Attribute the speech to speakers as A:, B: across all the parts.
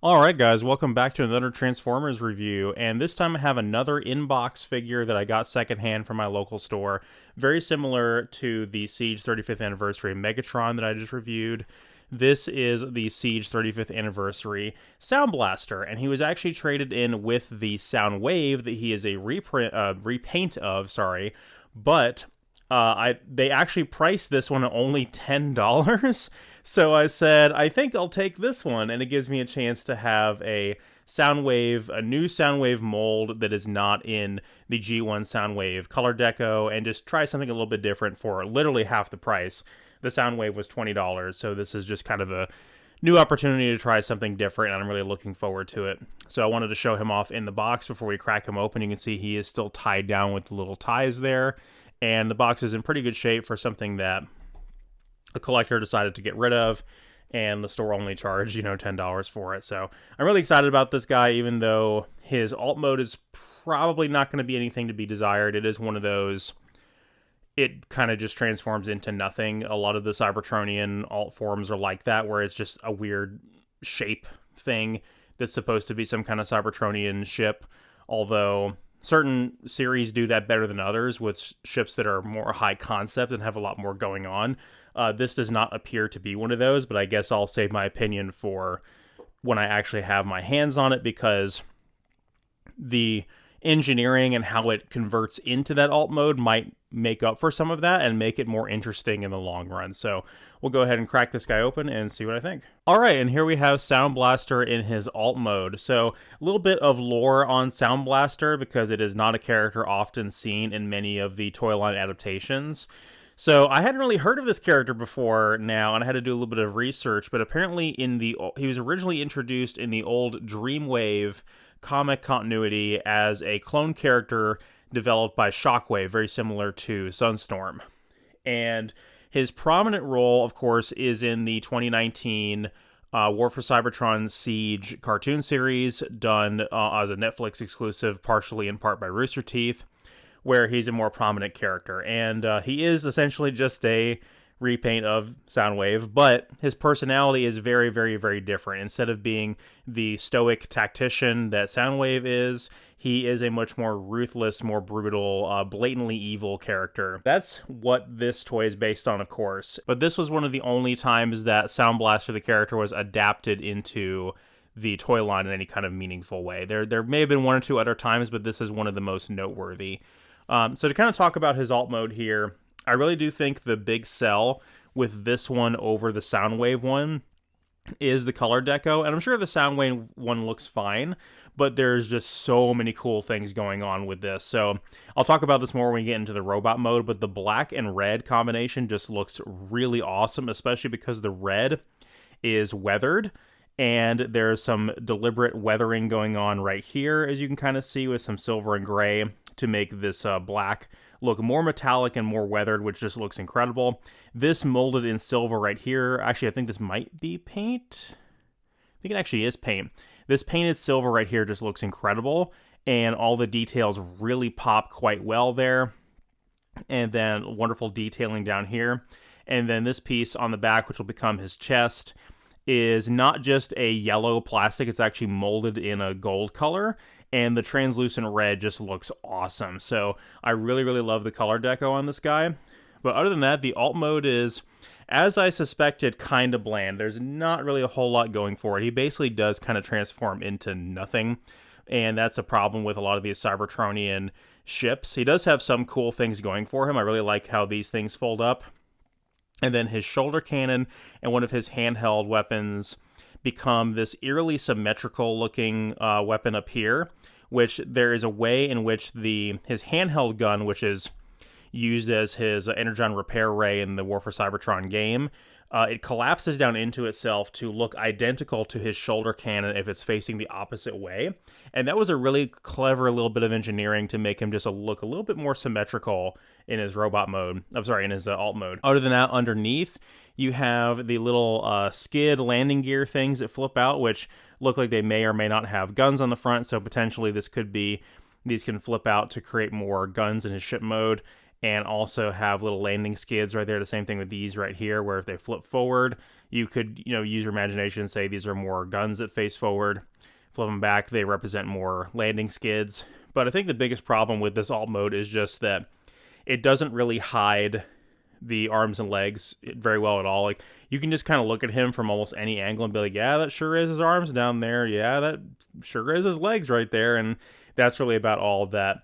A: Alright guys, welcome back to another Transformers review, and this time I have another in-box figure that I got secondhand from my local store, very similar to the Siege 35th Anniversary Megatron that I just reviewed. This is the Siege 35th Anniversary Soundblaster, and he was actually traded in with the Soundwave that he is a repaint of, but they actually priced this one at only $10. So I said, I think I'll take this one, and it gives me a chance to have a new Soundwave mold that is not in the G1 Soundwave color deco, and just try something a little bit different for literally half the price. The Soundwave was $20, so this is just kind of a new opportunity to try something different, and I'm really looking forward to it. So I wanted to show him off in the box before we crack him open. You can see he is still tied down with the little ties there, and the box is in pretty good shape for something that a collector decided to get rid of, and the store only charged, $10 for it. So I'm really excited about this guy, even though his alt mode is probably not going to be anything to be desired. It is one of those, it kind of just transforms into nothing. A lot of the Cybertronian alt forms are like that, where it's just a weird shape thing that's supposed to be some kind of Cybertronian ship, although certain series do that better than others with ships that are more high concept and have a lot more going on. This does not appear to be one of those, but I guess I'll save my opinion for when I actually have my hands on it, because the engineering and how it converts into that alt mode might make up for some of that and make it more interesting in the long run. So we'll go ahead and crack this guy open and see what I think. All right, and here we have Soundblaster in his alt mode. So a little bit of lore on Soundblaster, because it is not a character often seen in many of the toy line adaptations. So I hadn't really heard of this character before now, and I had to do a little bit of research, but apparently he was originally introduced in the old Dreamwave comic continuity as a clone character developed by Shockwave, very similar to Sunstorm. And his prominent role, of course, is in the 2019 War for Cybertron Siege cartoon series, done as a Netflix exclusive, partially in part by Rooster Teeth, where he's a more prominent character. And he is essentially just a repaint of Soundwave, but his personality is very, very, very different. Instead of being the stoic tactician that Soundwave is, he is a much more ruthless, more brutal, blatantly evil character. That's what this toy is based on, of course. But this was one of the only times that Soundblaster, the character, was adapted into the toy line in any kind of meaningful way. There may have been one or two other times, but this is one of the most noteworthy. So to kind of talk about his alt mode here, I really do think the big sell with this one over the Soundwave one is the color deco, and I'm sure the Soundwave one looks fine, but there's just so many cool things going on with this. So I'll talk about this more when we get into the robot mode, but the black and red combination just looks really awesome, especially because the red is weathered, and there's some deliberate weathering going on right here, as you can kind of see, with some silver and gray to make this black look more metallic and more weathered, which just looks incredible. This molded in silver right here, actually I think this might be paint. I think it actually is paint. This painted silver right here just looks incredible, and all the details really pop quite well there. And then wonderful detailing down here. And then this piece on the back, which will become his chest, is not just a yellow plastic, it's actually molded in a gold color, and the translucent red just looks awesome. So I really, really love the color deco on this guy. But other than that, the alt mode is, as I suspected, kind of bland. There's not really a whole lot going for it. He basically does kind of transform into nothing, and that's a problem with a lot of these Cybertronian ships. He does have some cool things going for him. I really like how these things fold up. And then his shoulder cannon and one of his handheld weapons become this eerily symmetrical looking weapon up here, which there is a way in which his handheld gun, which is used as his energon repair ray in the War for Cybertron game, it collapses down into itself to look identical to his shoulder cannon if it's facing the opposite way. And that was a really clever little bit of engineering to make him just look a little bit more symmetrical in his robot mode. In his alt mode. Other than that, underneath, you have the little skid landing gear things that flip out, which look like they may or may not have guns on the front. So potentially these can flip out to create more guns in his ship mode. and also have little landing skids right there. The same thing with these right here, where if they flip forward, you could, use your imagination and say these are more guns that face forward. Flip them back, they represent more landing skids. But I think the biggest problem with this alt mode is just that it doesn't really hide the arms and legs very well at all. Like, you can just kind of look at him from almost any angle and be like, yeah, that sure is his arms down there. Yeah, that sure is his legs right there. And that's really about all that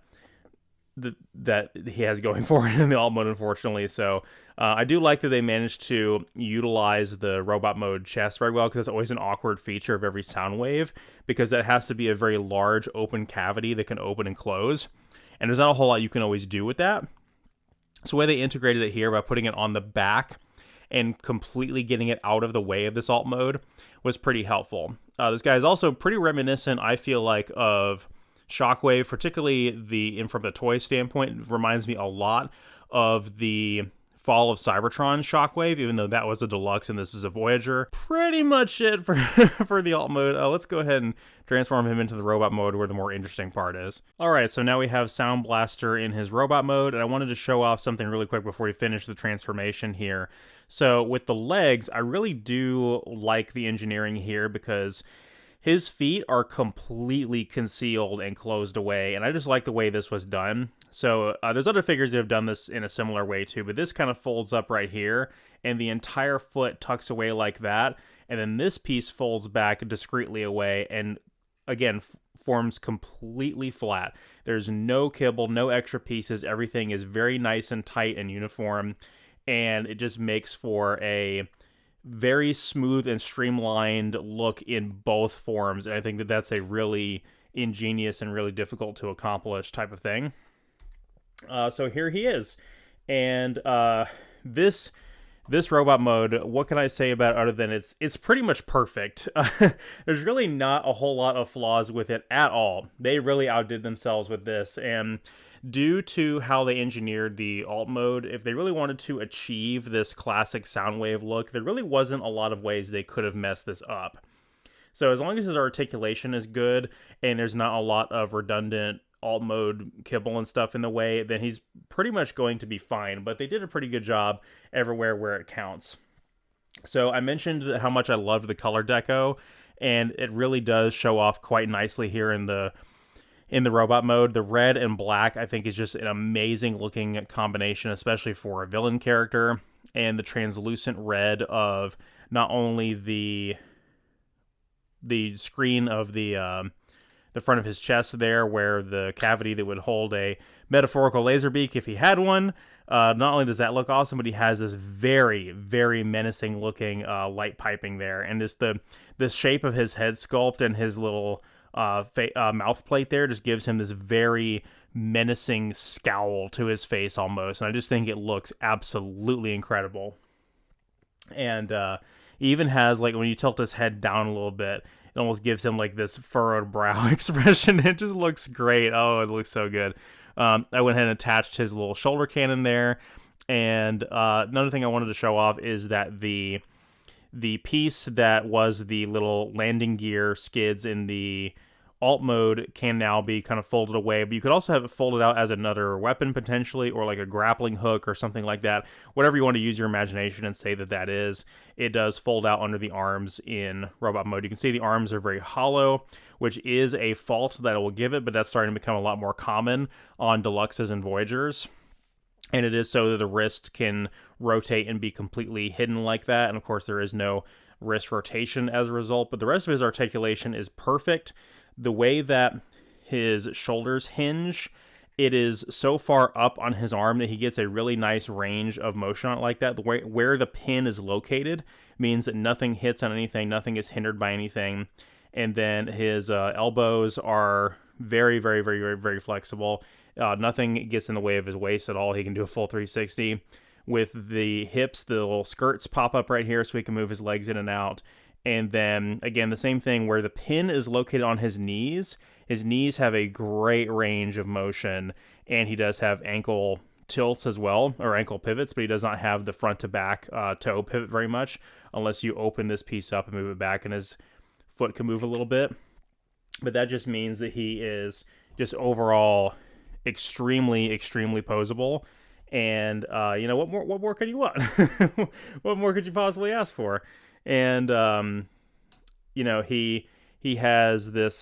A: he has going for it in the alt mode, unfortunately. So I do like that they managed to utilize the robot mode chest very well, because it's always an awkward feature of every sound wave, because that has to be a very large open cavity that can open and close, and there's not a whole lot you can always do with that. So the way they integrated it here by putting it on the back and completely getting it out of the way of this alt mode was pretty helpful. This guy is also pretty reminiscent, I feel like, of Shockwave, particularly from the toy standpoint. It reminds me a lot of the Fall of Cybertron Shockwave, even though that was a deluxe and this is a Voyager. Pretty much it for for the alt mode. Let's go ahead and transform him into the robot mode, where the more interesting part is. Alright, so now we have Soundblaster in his robot mode, and I wanted to show off something really quick before we finish the transformation here. So with the legs, I really do like the engineering here, because his feet are completely concealed and closed away, and I just like the way this was done. So there's other figures that have done this in a similar way too, but this kind of folds up right here, and the entire foot tucks away like that, and then this piece folds back discreetly away, and again, forms completely flat. There's no kibble, no extra pieces. Everything is very nice and tight and uniform, and it just makes for a very smooth and streamlined look in both forms. And I think that that's a really ingenious and really difficult to accomplish type of thing. So here he is. And this robot mode, what can I say about it other than it's pretty much perfect. There's really not a whole lot of flaws with it at all. They really outdid themselves with this, and due to how they engineered the alt mode, if they really wanted to achieve this classic Soundwave look, there really wasn't a lot of ways they could have messed this up. So as long as his articulation is good and there's not a lot of redundant alt mode kibble and stuff in the way, then he's pretty much going to be fine. But they did a pretty good job everywhere where it counts. So I mentioned how much I loved the color deco, and it really does show off quite nicely here in the robot mode. The red and black, I think, is just an amazing looking combination, especially for a villain character. And the translucent red of not only the screen of the front of his chest there, where the cavity that would hold a metaphorical laser beak if he had one. Not only does that look awesome, but he has this very, very menacing looking light piping there. And just the shape of his head sculpt and his little mouth plate there just gives him this very menacing scowl to his face almost, and I just think it looks absolutely incredible. And he even has, like, when you tilt his head down a little bit, it almost gives him like this furrowed brow expression. It just looks great. Oh, it looks so good. I went ahead and attached his little shoulder cannon there, and another thing I wanted to show off is that the piece that was the little landing gear skids in the alt mode can now be kind of folded away, but you could also have it folded out as another weapon potentially, or like a grappling hook or something like that. Whatever you want to use your imagination and say that is, it does fold out under the arms in robot mode. You can see the arms are very hollow, which is a fault that it will give it, but that's starting to become a lot more common on deluxes and Voyagers. And it is so that the wrist can rotate and be completely hidden like that. And of course, there is no wrist rotation as a result, but the rest of his articulation is perfect. The way that his shoulders hinge, it is so far up on his arm that he gets a really nice range of motion on it like that. The way where the pin is located means that nothing hits on anything, nothing is hindered by anything. And then his elbows are very, very, very, very, very flexible. Nothing gets in the way of his waist at all. He can do a full 360. With the hips, the little skirts pop up right here so he can move his legs in and out. And then, again, the same thing where the pin is located on his knees. His knees have a great range of motion, and he does have ankle tilts as well, or ankle pivots, but he does not have the front to back toe pivot very much, unless you open this piece up and move it back, and his foot can move a little bit. But that just means that he is just overall extremely, extremely posable. And what more could you want? What more could you possibly ask for? And he has this.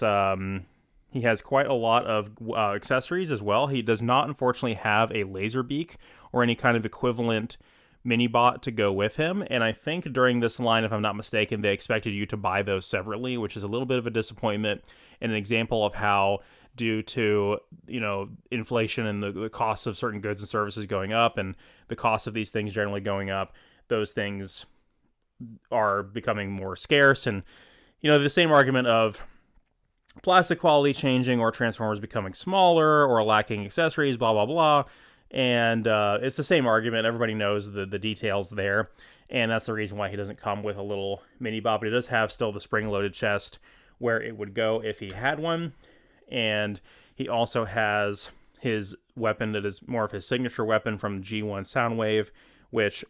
A: He has quite a lot of accessories as well. He does not, unfortunately, have a laser beak or any kind of equivalent mini bot to go with him. And I think during this line, if I'm not mistaken, they expected you to buy those separately, which is a little bit of a disappointment and an example of how, due to inflation and the cost of certain goods and services going up and the cost of these things generally going up, those things are becoming more scarce. And the same argument of plastic quality changing or Transformers becoming smaller or lacking accessories, blah, blah, blah. And it's the same argument. Everybody knows the details there. And that's the reason why he doesn't come with a little mini bot. But he does have still the spring-loaded chest where it would go if he had one. And he also has his weapon that is more of his signature weapon from G1 Soundwave, which,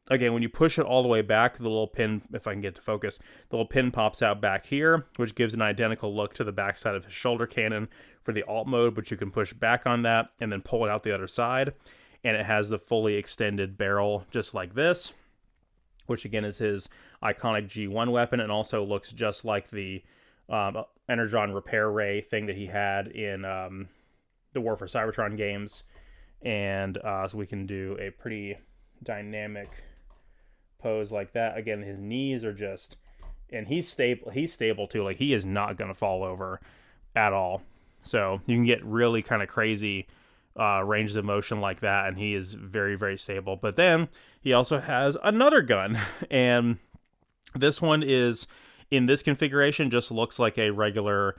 A: again, when you push it all the way back, the little pin, if I can get to focus, the little pin pops out back here, which gives an identical look to the backside of his shoulder cannon for the alt mode, but you can push back on that and then pull it out the other side. And it has the fully extended barrel just like this, which again is his iconic G1 weapon, and also looks just like the Energon repair ray thing that he had in the War for Cybertron games. And so we can do a pretty dynamic pose like that. Again, his knees are just, and he's stable too. Like, he is not going to fall over at all. So you can get really kind of crazy ranges of motion like that, and he is very, very stable. But then he also has another gun, and this one is, in this configuration, just looks like a regular,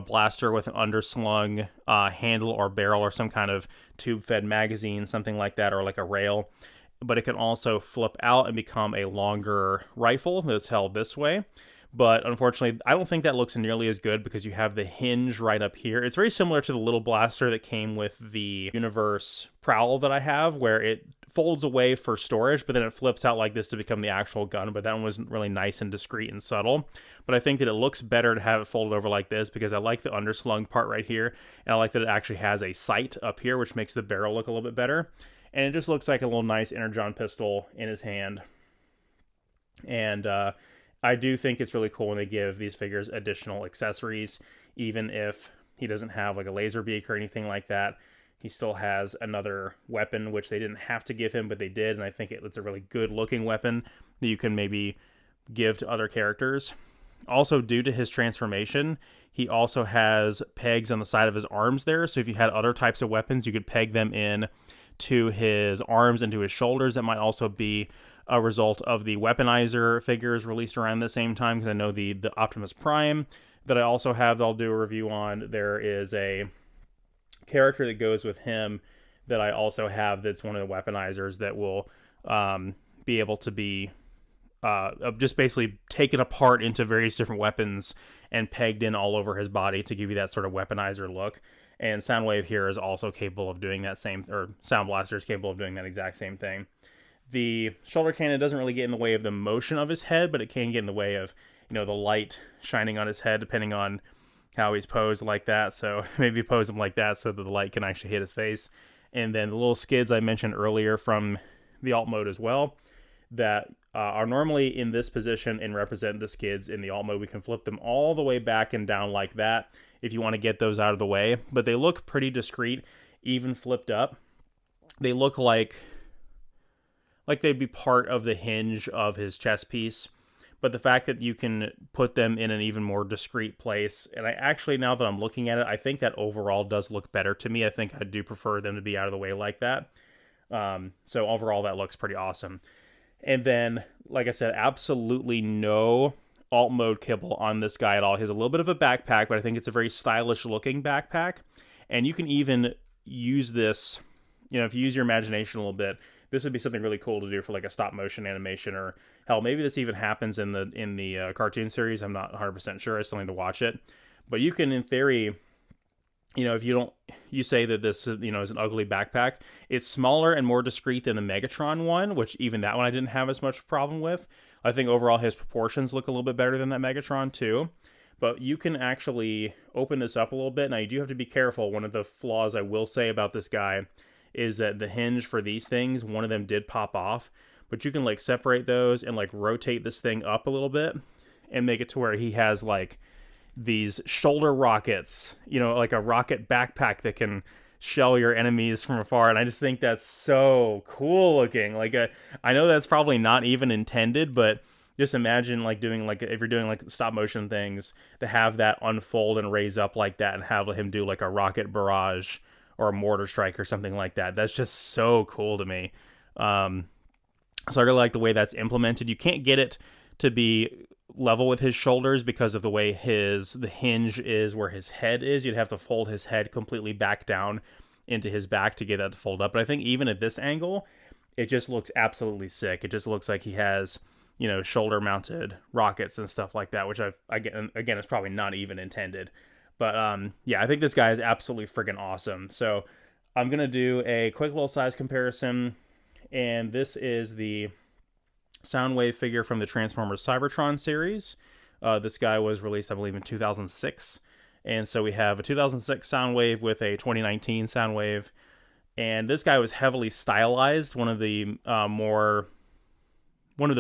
A: blaster with an underslung handle or barrel or some kind of tube-fed magazine, something like that, or like a rail. But it can also flip out and become a longer rifle that's held this way. But unfortunately, I don't think that looks nearly as good because you have the hinge right up here. It's very similar to the little blaster that came with the Universe Prowl that I have, where it folds away for storage, but then it flips out like this to become the actual gun. But that one wasn't really nice and discreet and subtle. But I think that it looks better to have it folded over like this because I like the underslung part right here. And I like that it actually has a sight up here, which makes the barrel look a little bit better. And it just looks like a little nice Energon pistol in his hand. And I do think it's really cool when they give these figures additional accessories, even if he doesn't have like a laser beak or anything like that. He still has another weapon, which they didn't have to give him, but they did. And I think it's a really good looking weapon that you can maybe give to other characters. Also, due to his transformation, he also has pegs on the side of his arms there. So if you had other types of weapons, you could peg them in to his arms and to his shoulders. That might also be a result of the Weaponizer figures released around the same time, because I know the Optimus Prime that I also have that I'll do a review on, there is a character that goes with him that I also have that's one of the Weaponizers that will be able to be just basically taken apart into various different weapons and pegged in all over his body to give you that sort of Weaponizer look. And Soundwave here is also capable of doing that same, or Soundblaster is capable of doing that exact same thing. The shoulder cannon doesn't really get in the way of the motion of his head, but it can get in the way of, the light shining on his head, depending on how he's posed like that. So maybe pose him like that so that the light can actually hit his face. And then the little skids I mentioned earlier from the alt mode as well, that are normally in this position and represent the skids in the alt mode. We can flip them all the way back and down like that if you want to get those out of the way. But they look pretty discreet, even flipped up. They look like they'd be part of the hinge of his chest piece. But the fact that you can put them in an even more discreet place, and I actually, now that I'm looking at it, I think that overall does look better to me. I think I do prefer them to be out of the way like that. So overall, that looks pretty awesome. And then, like I said, absolutely no alt mode kibble on this guy at all. He has a little bit of a backpack, but I think it's a very stylish looking backpack. And you can even use this, if you use your imagination a little bit, this would be something really cool to do for like a stop motion animation, or hell, maybe this even happens in the cartoon series. I'm not 100% sure. I still need to watch it. But you can, in theory, if you say that this, is an ugly backpack, it's smaller and more discreet than the Megatron one, which even that one I didn't have as much problem with. I think overall his proportions look a little bit better than that Megatron too. But you can actually open this up a little bit. Now, you do have to be careful. One of the flaws I will say about this guy is that the hinge for these things, one of them did pop off, but you can like separate those and like rotate this thing up a little bit and make it to where he has like these shoulder rockets, like a rocket backpack that can shell your enemies from afar. And I just think that's so cool looking. Like, I know that's probably not even intended, but just imagine like doing like, if you're doing like stop motion things, to have that unfold and raise up like that and have him do like a rocket barrage or a mortar strike or something like that. That's just so cool to me. So I really like the way that's implemented. You can't get it to be level with his shoulders because of the way the hinge is where his head is. You'd have to fold his head completely back down into his back to get that to fold up. But I think even at this angle, it just looks absolutely sick. It just looks like he has, shoulder mounted rockets and stuff like that, which again, is probably not even intended. But yeah, I think this guy is absolutely friggin' awesome. So I'm going to do a quick little size comparison. And this is the Soundwave figure from the Transformers Cybertron series. This guy was released, I believe, in 2006. And so we have a 2006 Soundwave with a 2019 Soundwave. And this guy was heavily stylized, one of the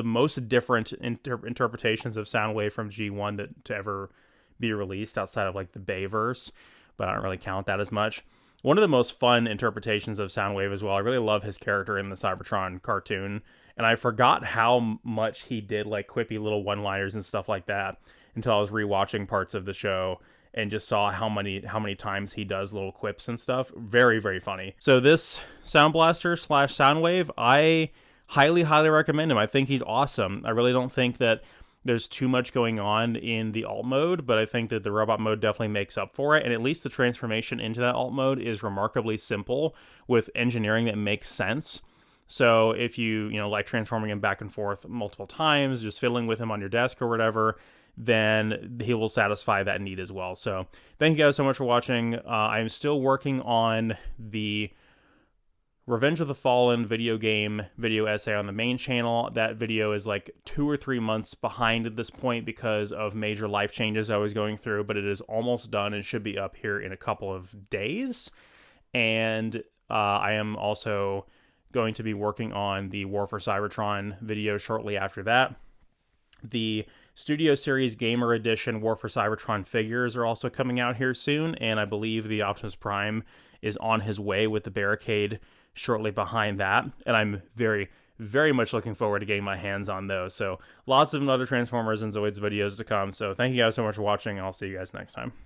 A: most different interpretations of Soundwave from G1 to ever be released outside of like the Bayverse, but I don't really count that as much. One of the most fun interpretations of Soundwave as well. I really love his character in the Cybertron cartoon. And I forgot how much he did like quippy little one-liners and stuff like that until I was rewatching parts of the show and just saw how many times he does little quips and stuff. Very, very funny. So this Soundblaster / Soundwave, I highly, highly recommend him. I think he's awesome. I really don't think that there's too much going on in the alt mode, but I think that the robot mode definitely makes up for it. And at least the transformation into that alt mode is remarkably simple with engineering that makes sense. So if you like transforming him back and forth multiple times, just fiddling with him on your desk or whatever, then he will satisfy that need as well. So thank you guys so much for watching. I'm still working on the Revenge of the Fallen video game video essay on the main channel. That video is like 2 or 3 months behind at this point because of major life changes I was going through, but it is almost done and should be up here in a couple of days. And I am also going to be working on the War for Cybertron video shortly after that. The Studio Series Gamer Edition War for Cybertron figures are also coming out here soon, and I believe the Optimus Prime is on his way with the Barricade shortly behind that, and I'm very, very much looking forward to getting my hands on those. So lots of other Transformers and Zoids videos to come, so thank you guys so much for watching, and I'll see you guys next time.